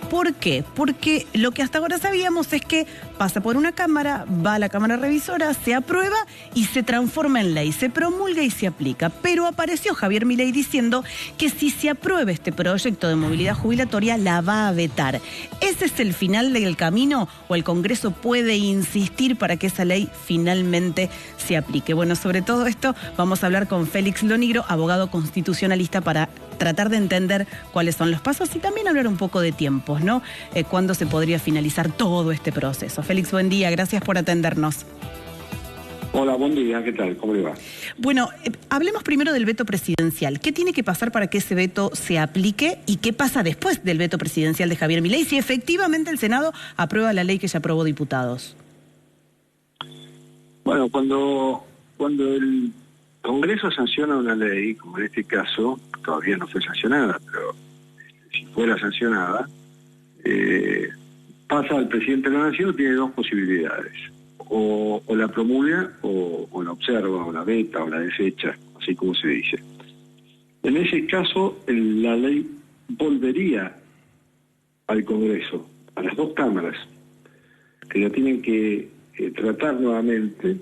¿Por qué? Porque lo que hasta ahora sabíamos es que pasa por una cámara, va a la cámara revisora, se aprueba y se transforma en ley, se promulga y se aplica. Pero apareció Javier Milei diciendo que si se aprueba este proyecto de movilidad jubilatoria, la va a vetar. ¿Ese es el final del camino o el Congreso puede insistir para que esa ley finalmente se aplique? Bueno, sobre todo esto vamos a hablar con Félix Lonigro, abogado constitucionalista, para tratar de entender cuáles son los pasos y también hablar un poco de tiempos, ¿no? ¿Cuándo se podría finalizar todo este proceso? Félix, buen día, gracias por atendernos. Hola, buen día, ¿qué tal? ¿Cómo le va? Bueno, hablemos primero del veto presidencial. ¿Qué tiene que pasar para que ese veto se aplique y qué pasa después del veto presidencial de Javier Milei si efectivamente el Senado aprueba la ley que ya aprobó diputados? Bueno, cuando el Congreso sanciona una ley, como en este caso, todavía no fue sancionada, pero si fuera sancionada, pasa al presidente de la Nación, tiene dos posibilidades. O la promulga, o la observa, o la veta, o la desecha, así como se dice. En ese caso, la ley volvería al Congreso, a las dos cámaras, que la tienen que tratar nuevamente,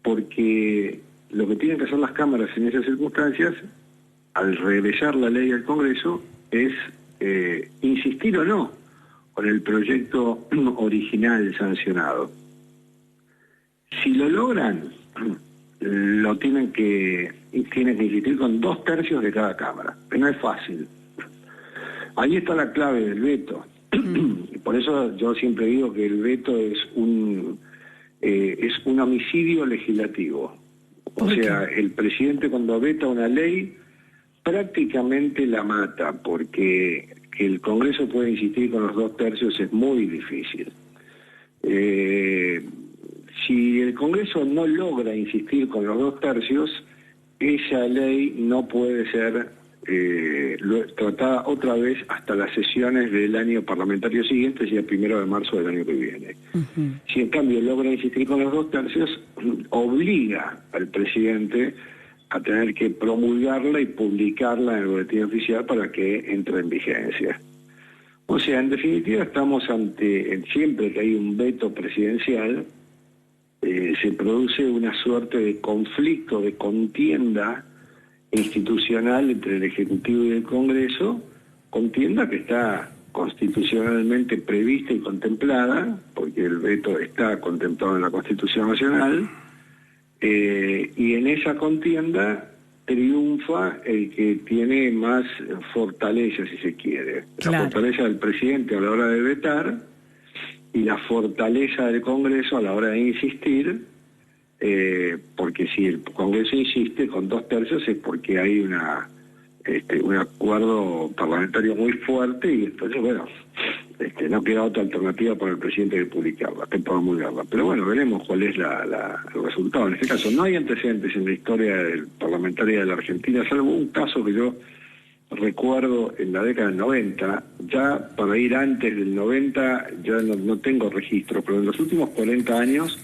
porque lo que tienen que hacer las cámaras en esas circunstancias, al regresar la ley al Congreso, es insistir o no con el proyecto original sancionado. Si lo logran, lo tienen que insistir con 2/3 de cada cámara, que no es fácil. Ahí está la clave del veto. Por eso yo siempre digo que el veto es un homicidio legislativo. O sea, el presidente cuando veta una ley prácticamente la mata, porque que el Congreso pueda insistir con los 2/3 es muy difícil. Si el Congreso no logra insistir con los 2/3, esa ley no puede ser tratada otra vez hasta las sesiones del año parlamentario siguiente, sea el 1 de marzo del año que viene. Si en cambio logra insistir con los 2/3, obliga al presidente a tener que promulgarla y publicarla en el boletín oficial para que entre en vigencia. O sea, en definitiva estamos ante, siempre que hay un veto presidencial, se produce una suerte de conflicto, de contienda institucional entre el Ejecutivo y el Congreso, contienda que está constitucionalmente prevista y contemplada, porque el veto está contemplado en la Constitución Nacional, y en esa contienda triunfa el que tiene más fortaleza, si se quiere. Claro. La fortaleza del presidente a la hora de vetar y la fortaleza del Congreso a la hora de insistir, porque si el Congreso insiste con 2/3 es porque hay un acuerdo parlamentario muy fuerte y entonces, bueno, no queda otra alternativa para el presidente que publicarla, que promulgarla. Pero bueno, veremos cuál es el resultado. En este caso, no hay antecedentes en la historia parlamentaria de la Argentina, salvo un caso que yo recuerdo en la década del 90, ya para ir antes del 90 ya no tengo registro, pero en los últimos 40 años,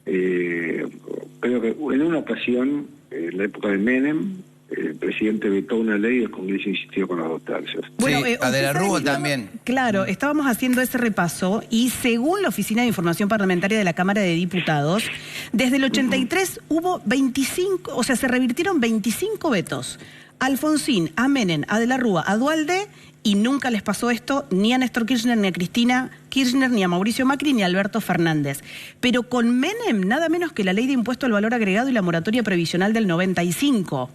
creo que en una ocasión, en la época de Menem, el presidente vetó una ley y el Congreso insistió con los 2/3. Bueno, sí, a De la Rúa también. Claro, estábamos haciendo ese repaso y según la Oficina de Información Parlamentaria de la Cámara de Diputados, desde el 83 hubo 25, o sea, se revirtieron 25 vetos. A Alfonsín, a Menem, a De la Rúa, a Duhalde, y nunca les pasó esto ni a Néstor Kirchner, ni a Cristina Kirchner, ni a Mauricio Macri, ni a Alberto Fernández. Pero con Menem, nada menos que la ley de impuesto al valor agregado y la moratoria previsional del 95.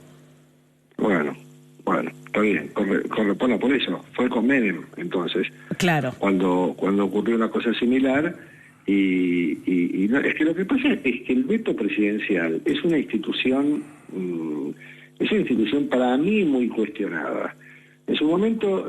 Bueno, está bien, bueno, por eso, fue con Menem, entonces. Claro. Cuando ocurrió una cosa similar, y no, es que lo que pasa es que el veto presidencial es una institución para mí muy cuestionada. En su momento,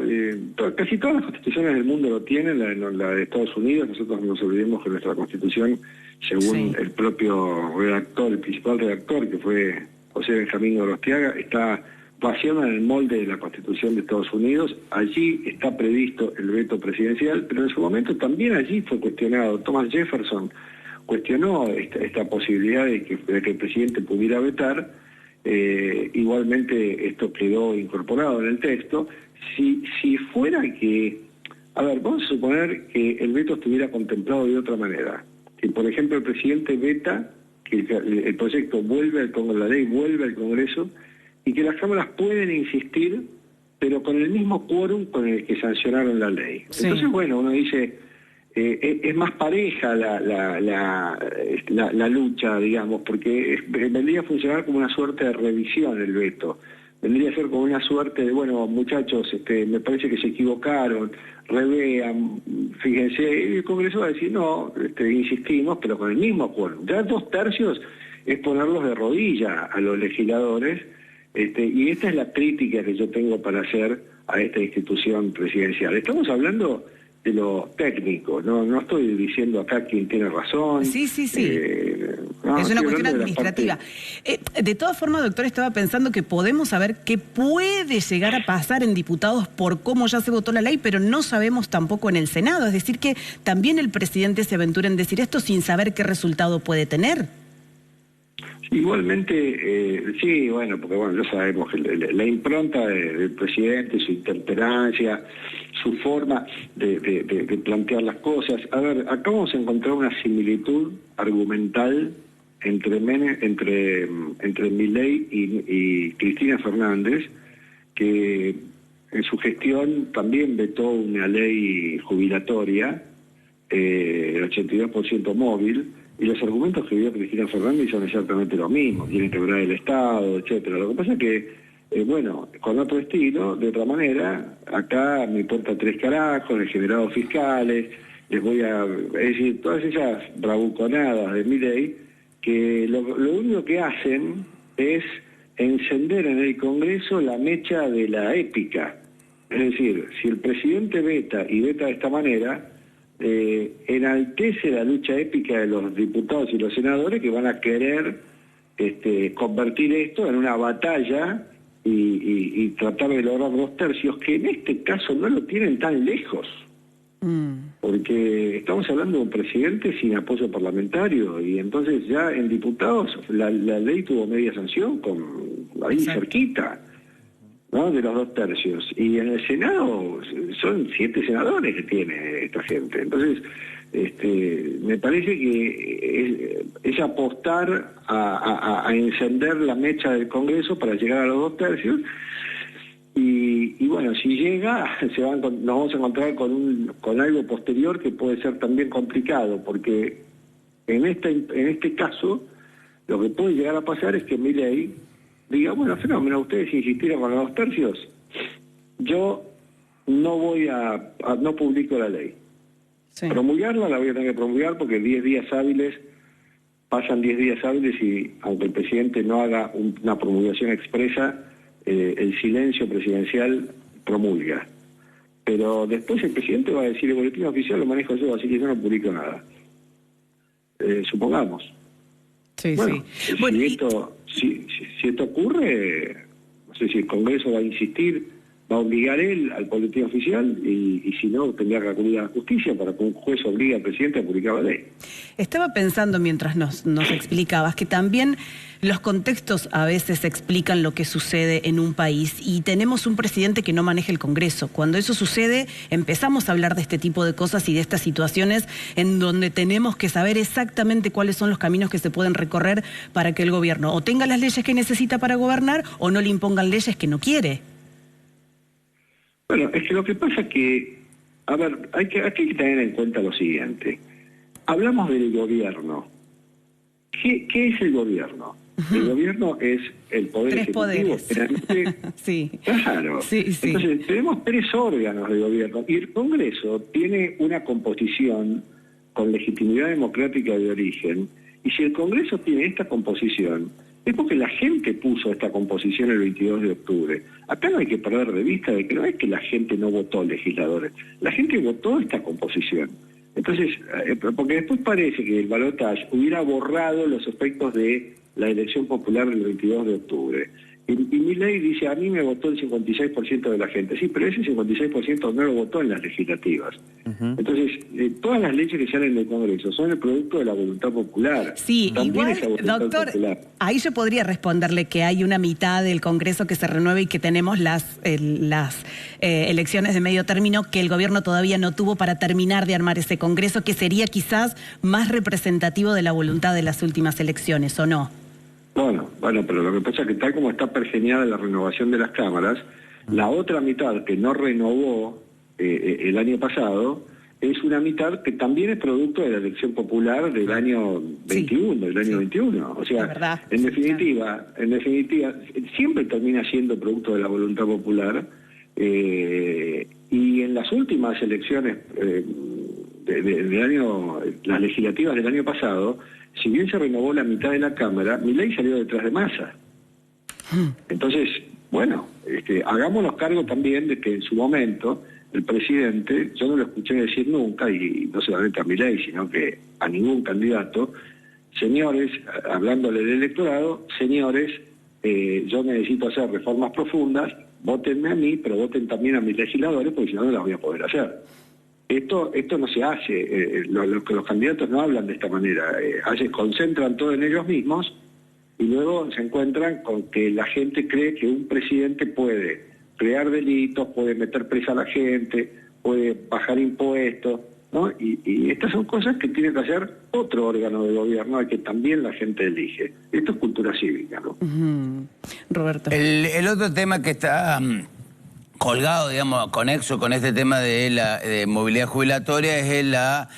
casi todas las constituciones del mundo lo tienen, la de Estados Unidos. Nosotros no nos olvidemos que nuestra constitución, según el propio redactor, el principal redactor, que fue José Benjamín Gorostiaga, está basada en el molde de la Constitución de Estados Unidos. Allí está previsto el veto presidencial, pero en su momento también allí fue cuestionado. Thomas Jefferson cuestionó esta posibilidad de que el presidente pudiera vetar. Igualmente esto quedó incorporado en el texto. Si fuera que A ver, vamos a suponer que el veto estuviera contemplado de otra manera. Si, por ejemplo, el presidente veta que el proyecto vuelve al Congreso, la ley vuelve al Congreso, y que las cámaras pueden insistir, pero con el mismo quórum con el que sancionaron la ley. Sí. Entonces, bueno, uno dice, es más pareja la lucha, digamos, porque vendría a funcionar como una suerte de revisión el veto. Vendría a ser como una suerte de, bueno, muchachos, me parece que se equivocaron, revean, fíjense, y el Congreso va a decir, no, insistimos, pero con el mismo quórum. Ya 2/3 es ponerlos de rodilla a los legisladores, y esta es la crítica que yo tengo para hacer a esta institución presidencial. Estamos hablando de lo técnico, no estoy diciendo acá quién tiene razón. Sí. Es una cuestión administrativa. De todas formas, doctor, estaba pensando que podemos saber qué puede llegar a pasar en diputados por cómo ya se votó la ley, pero no sabemos tampoco en el Senado. Es decir, que también el presidente se aventura en decir esto sin saber qué resultado puede tener. Igualmente, sí, bueno, porque bueno, ya sabemos que la impronta del presidente, su interpelancia, su forma de plantear las cosas. A ver, acá vamos a encontrar una similitud argumental entre Milei y Cristina Fernández, que en su gestión también vetó una ley jubilatoria, el 82% móvil, y los argumentos que dio Cristina Fernández son exactamente lo mismo, quieren quebrar el Estado, etcétera. Lo que pasa es que, bueno, con otro estilo, de otra manera, acá me importa 3 carajos, degenerados fiscales, es decir, todas esas bravuconadas de Milei, que lo único que hacen es encender en el Congreso la mecha de la épica. Es decir, si el presidente veta y veta de esta manera, enaltece la lucha épica de los diputados y los senadores que van a querer convertir esto en una batalla y tratar de lograr 2/3, que en este caso no lo tienen tan lejos, porque estamos hablando de un presidente sin apoyo parlamentario, y entonces ya en diputados la ley tuvo media sanción, ahí cerquita, ¿no?, de los 2/3, y en el Senado son 7 senadores que tiene esta gente. Entonces, me parece que es apostar a encender la mecha del Congreso para llegar a los 2/3, y bueno, si llega, nos vamos a encontrar con algo posterior que puede ser también complicado, porque en este caso, lo que puede llegar a pasar es que Milei diga, bueno, fenómeno, ustedes insistieron con los 2/3, yo no no publico la ley. Sí. Promulgarla la voy a tener que promulgar porque 10 días hábiles, pasan 10 días hábiles y aunque el presidente no haga una promulgación expresa, el silencio presidencial promulga. Pero después el presidente va a decir, el boletín oficial lo manejo yo, así que yo no publico nada. Supongamos. Sí, bueno, sí. Bueno, si esto ocurre, no sé si el Congreso va a insistir, va a obligar él al boletín oficial y si no, tendrá que acudir a la justicia para que un juez obligue al presidente a publicar la ley. Estaba pensando mientras nos explicabas que también los contextos a veces explican lo que sucede en un país y tenemos un presidente que no maneja el Congreso. Cuando eso sucede, empezamos a hablar de este tipo de cosas y de estas situaciones en donde tenemos que saber exactamente cuáles son los caminos que se pueden recorrer para que el gobierno o tenga las leyes que necesita para gobernar o no le impongan leyes que no quiere. Bueno, es que lo que pasa es que, a ver, hay que tener en cuenta lo siguiente. Hablamos del gobierno. ¿Qué es el gobierno? El gobierno es el poder ejecutivo. Sí. Claro. Sí. Entonces, tenemos 3 órganos de gobierno y el Congreso tiene una composición con legitimidad democrática de origen, y si el Congreso tiene esta composición, es porque la gente puso esta composición el 22 de octubre. Acá no hay que perder de vista de que no es que la gente no votó legisladores, la gente votó esta composición. Entonces, porque después parece que el balotaje hubiera borrado los efectos de la elección popular del 22 de octubre. Y Milei dice, a mí me votó el 56% de la gente. Sí, pero ese 56% no lo votó en las legislativas. Entonces, todas las leyes que salen del Congreso son el producto de la voluntad popular. Sí, también igual, doctor, popular. Ahí yo podría responderle que hay una mitad del Congreso que se renueva y que tenemos las elecciones de medio término que el gobierno todavía no tuvo para terminar de armar ese Congreso, que sería quizás más representativo de la voluntad de las últimas elecciones, ¿o no? Bueno, pero lo que pasa es que tal como está pergeñada la renovación de las cámaras, la otra mitad que no renovó el año pasado es una mitad que también es producto de la elección popular del año 21, del año 21. O sea, en definitiva, siempre termina siendo producto de la voluntad popular y en las últimas elecciones del año, las legislativas del año pasado, si bien se renovó la mitad de la Cámara, Milei salió detrás de Massa. Entonces, bueno, hagámonos cargo también de que en su momento el presidente, yo no lo escuché decir nunca, y no solamente a Milei, sino que a ningún candidato, señores, hablándole del electorado, señores, yo necesito hacer reformas profundas, vótenme a mí, pero voten también a mis legisladores, porque si no, no las voy a poder hacer. Esto no se hace, los candidatos no hablan de esta manera, concentran todo en ellos mismos y luego se encuentran con que la gente cree que un presidente puede crear delitos, puede meter presa a la gente, puede bajar impuestos, ¿no? Y estas son cosas que tiene que hacer otro órgano de gobierno al que también la gente elige. Esto es cultura cívica, ¿no? Roberto. El otro tema que está colgado, digamos, conexo con este tema de la movilidad jubilatoria es la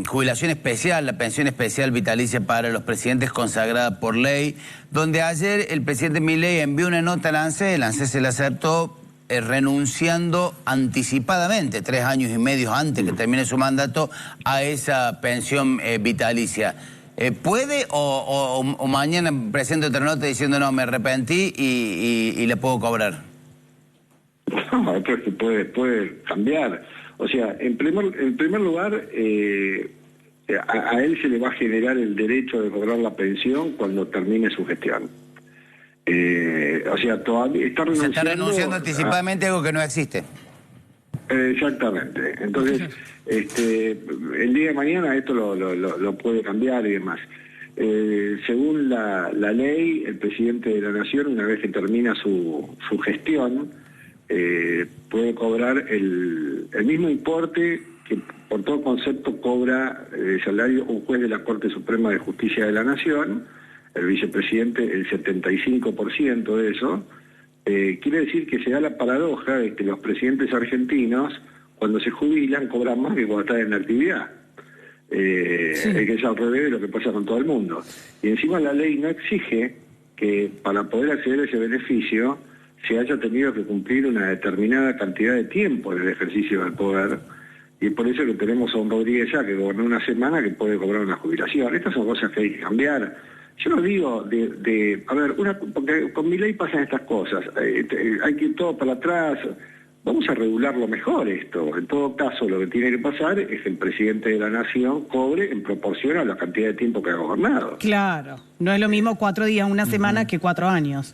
jubilación especial, la pensión especial vitalicia para los presidentes consagrada por ley, donde ayer el presidente Milei envió una nota a la ANSES, la ANSES se la aceptó renunciando anticipadamente, 3 años y medio antes que termine su mandato, a esa pensión vitalicia. ¿Puede o mañana presenta otra nota diciendo no, me arrepentí y le puedo cobrar? No, creo que puede cambiar. O sea, en primer lugar, a él se le va a generar el derecho de cobrar la pensión cuando termine su gestión. O sea, todavía está renunciando... Se está renunciando anticipadamente a algo que no existe. Exactamente. Entonces, el día de mañana esto lo puede cambiar y demás. Según la ley, el presidente de la Nación, una vez que termina su gestión, puede cobrar el mismo importe que por todo concepto cobra de salario un juez de la Corte Suprema de Justicia de la Nación, el vicepresidente el 75% de eso. Quiere decir que se da la paradoja de que los presidentes argentinos, cuando se jubilan, cobran más que cuando están en la actividad. Que es al revés de lo que pasa con todo el mundo. Y encima la ley no exige que para poder acceder a ese beneficio se haya tenido que cumplir una determinada cantidad de tiempo en el ejercicio del poder, y por eso que tenemos a un Rodríguez ya que gobernó una semana que puede cobrar una jubilación. Estas son cosas que hay que cambiar. Yo no digo porque con Milei pasan estas cosas, hay que ir todo para atrás, vamos a regularlo mejor esto. En todo caso, lo que tiene que pasar es que el presidente de la Nación cobre en proporción a la cantidad de tiempo que ha gobernado. Claro, no es lo mismo 4 días, una semana que 4 años.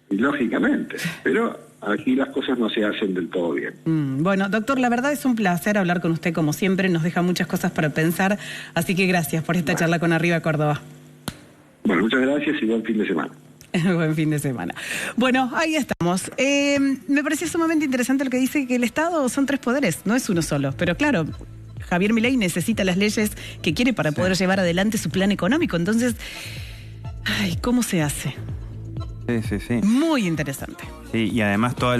Lógicamente, pero aquí las cosas no se hacen del todo bien. Bueno, doctor, la verdad es un placer hablar con usted como siempre, nos deja muchas cosas para pensar, así que gracias por esta charla con Arriba Córdoba. Bueno, muchas gracias y buen fin de semana. Buen fin de semana. Bueno, ahí estamos. Me pareció sumamente interesante lo que dice que el Estado son 3 poderes, no es uno solo, pero claro, Javier Milei necesita las leyes que quiere para poder llevar adelante su plan económico, entonces, ¿cómo se hace? Sí. Muy interesante. Sí, y además todas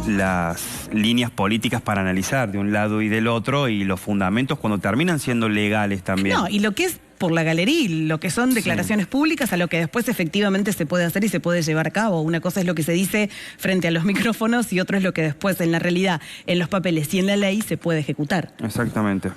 las líneas políticas para analizar de un lado y del otro y los fundamentos cuando terminan siendo legales también. No, y lo que es por la galería, lo que son declaraciones públicas a lo que después efectivamente se puede hacer y se puede llevar a cabo. Una cosa es lo que se dice frente a los micrófonos y otro es lo que después en la realidad, en los papeles y en la ley se puede ejecutar. Exactamente.